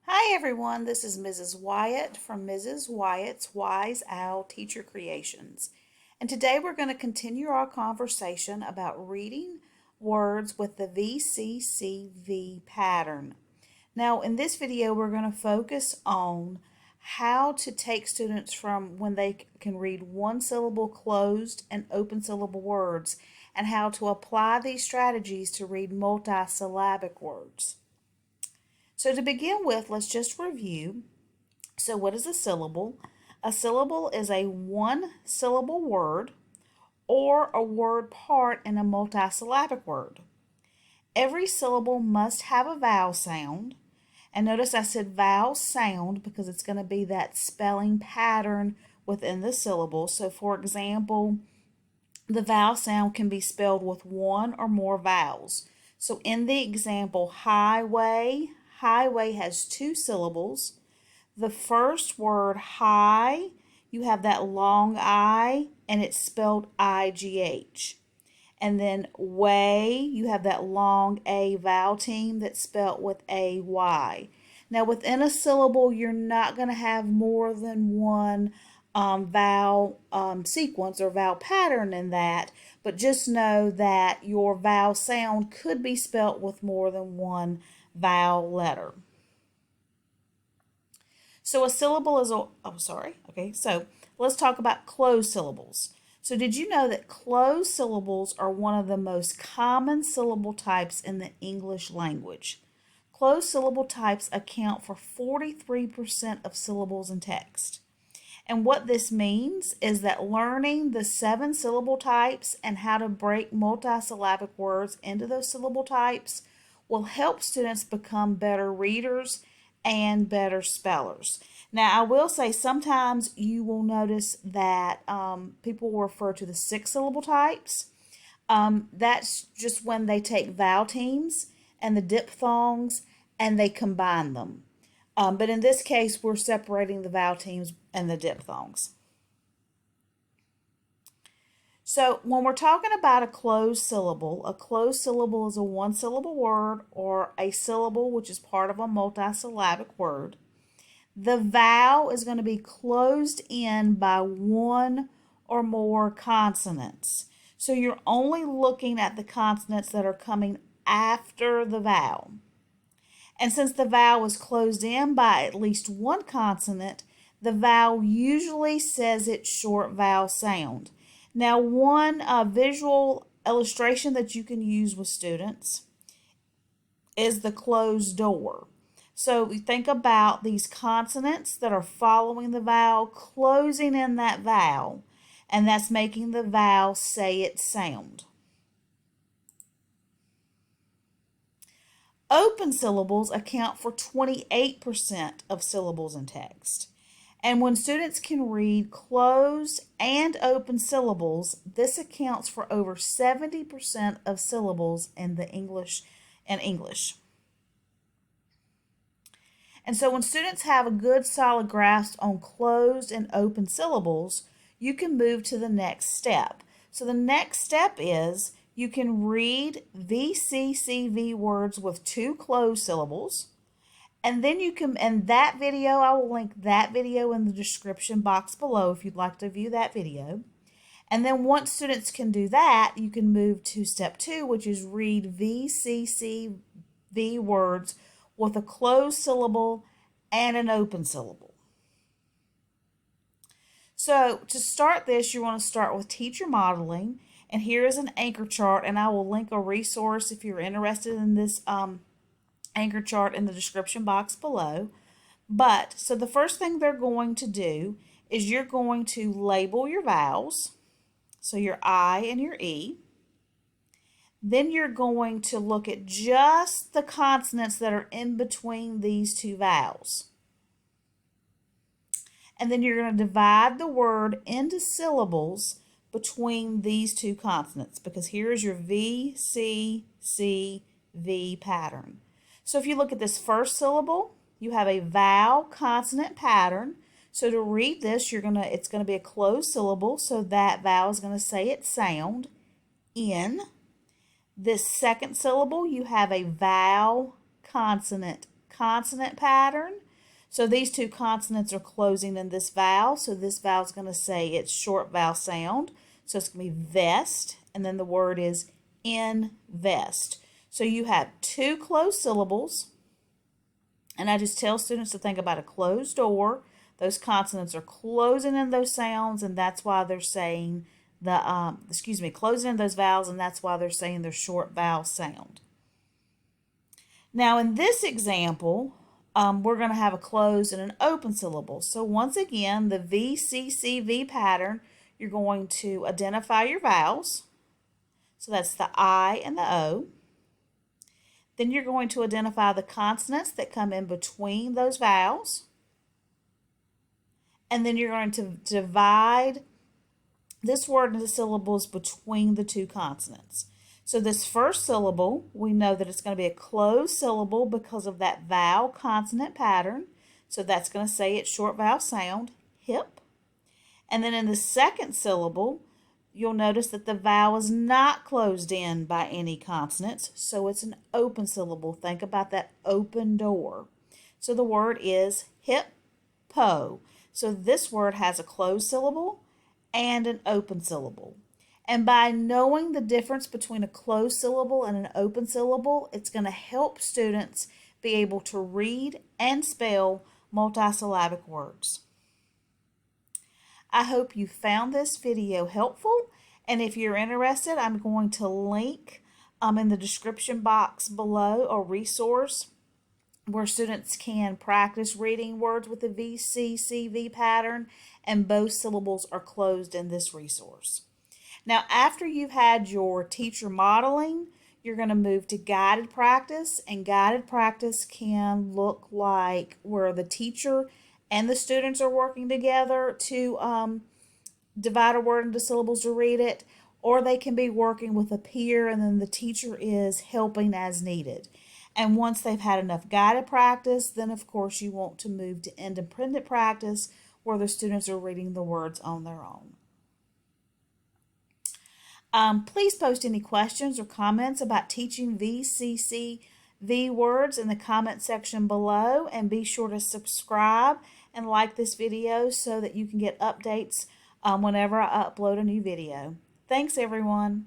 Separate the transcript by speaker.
Speaker 1: Hi everyone, this is Mrs. Wyatt from Mrs. Wyatt's Wise Owl Teacher Creations. And today we're going to continue our conversation about reading words with the VCCV pattern. Now in this video we're going to focus on how to take students from when they can read one syllable closed and open syllable words and how to apply these strategies to read multisyllabic words. So to begin with, let's just review. So what is a syllable? A syllable is a one-syllable word or a word part in a multisyllabic word. Every syllable must have a vowel sound. And notice I said vowel sound because it's going to be that spelling pattern within the syllable. So for example, the vowel sound can be spelled with one or more vowels. So in the example, highway has two syllables. The first word high, you have that long I and it's spelled I-G-H. And then way, you have that long A vowel team that's spelled with A-Y. Now within a syllable, you're not going to have more than one vowel sequence or vowel pattern in that, but just know that your vowel sound could be spelt with more than one vowel letter. So a syllable is so let's talk about closed syllables. So did you know that closed syllables are one of the most common syllable types in the English language? Closed syllable types account for 43% of syllables in text. And what this means is that learning the 7 syllable types and how to break multisyllabic words into those syllable types will help students become better readers and better spellers. Now, I will say sometimes you will notice that people will refer to the 6 syllable types. That's just when they take vowel teams and the diphthongs and they combine them. But in this case, we're separating the vowel teams and the diphthongs. So when we're talking about a closed syllable is a one-syllable word or a syllable which is part of a multisyllabic word. The vowel is going to be closed in by one or more consonants. So you're only looking at the consonants that are coming after the vowel. And since the vowel is closed in by at least one consonant, the vowel usually says its short vowel sound. Now, one visual illustration that you can use with students is the closed door. So we think about these consonants that are following the vowel, closing in that vowel, and that's making the vowel say its sound. Open syllables account for 28% of syllables in text. And when students can read closed and open syllables, this accounts for over 70% of syllables in English. And so when students have a good solid grasp on closed and open syllables, you can move to the next step. So the next step is you can read VCCV words with 2 closed syllables. And then you can, and that video, I will link that video in the description box below if you'd like to view that video. And then once students can do that, you can move to step 2, which is read VCCV words with a closed syllable and an open syllable. So to start this, you want to start with teacher modeling. And here is an anchor chart, and I will link a resource if you're interested in this anchor chart in the description box below. So the first thing they're going to do is you're going to label your vowels, so your I and your E. Then you're going to look at just the consonants that are in between these 2 vowels. And then you're going to divide the word into syllables between these 2 consonants, because here's your V, C, C, V pattern. So if you look at this first syllable, you have a vowel consonant pattern. So to read this, it's going to be a closed syllable, so that vowel is going to say its sound, in. This second syllable, you have a vowel consonant consonant pattern. So these two consonants are closing in this vowel. So this vowel is going to say its short vowel sound. So it's going to be vest, and then the word is invest. So you have two closed syllables, and I just tell students to think about a closed door. Those consonants are closing in those sounds, and that's why they're saying closing in those vowels, and that's why they're saying their short vowel sound. Now in this example, we're going to have a closed and an open syllable. So once again, the VCCV pattern, you're going to identify your vowels. So that's the I and the O. Then you're going to identify the consonants that come in between those vowels. And then you're going to divide this word into syllables between the two consonants. So this first syllable, we know that it's going to be a closed syllable because of that vowel consonant pattern. So that's going to say its short vowel sound, hip. And then in the second syllable, you'll notice that the vowel is not closed in by any consonants, so it's an open syllable. Think about that open door. So the word is hippo. So this word has a closed syllable and an open syllable. And by knowing the difference between a closed syllable and an open syllable, it's going to help students be able to read and spell multisyllabic words. I hope you found this video helpful, and if you're interested, I'm going to link in the description box below a resource where students can practice reading words with the VCCV pattern, and both syllables are closed in this resource. Now, after you've had your teacher modeling, you're going to move to guided practice, and guided practice can look like where the teacher and the students are working together to divide a word into syllables to read it, or they can be working with a peer and then the teacher is helping as needed. And once they've had enough guided practice, then of course you want to move to independent practice where the students are reading the words on their own. Please post any questions or comments about teaching VCCV words in the comment section below, and be sure to subscribe and like this video so that you can get updates whenever I upload a new video. Thanks, everyone.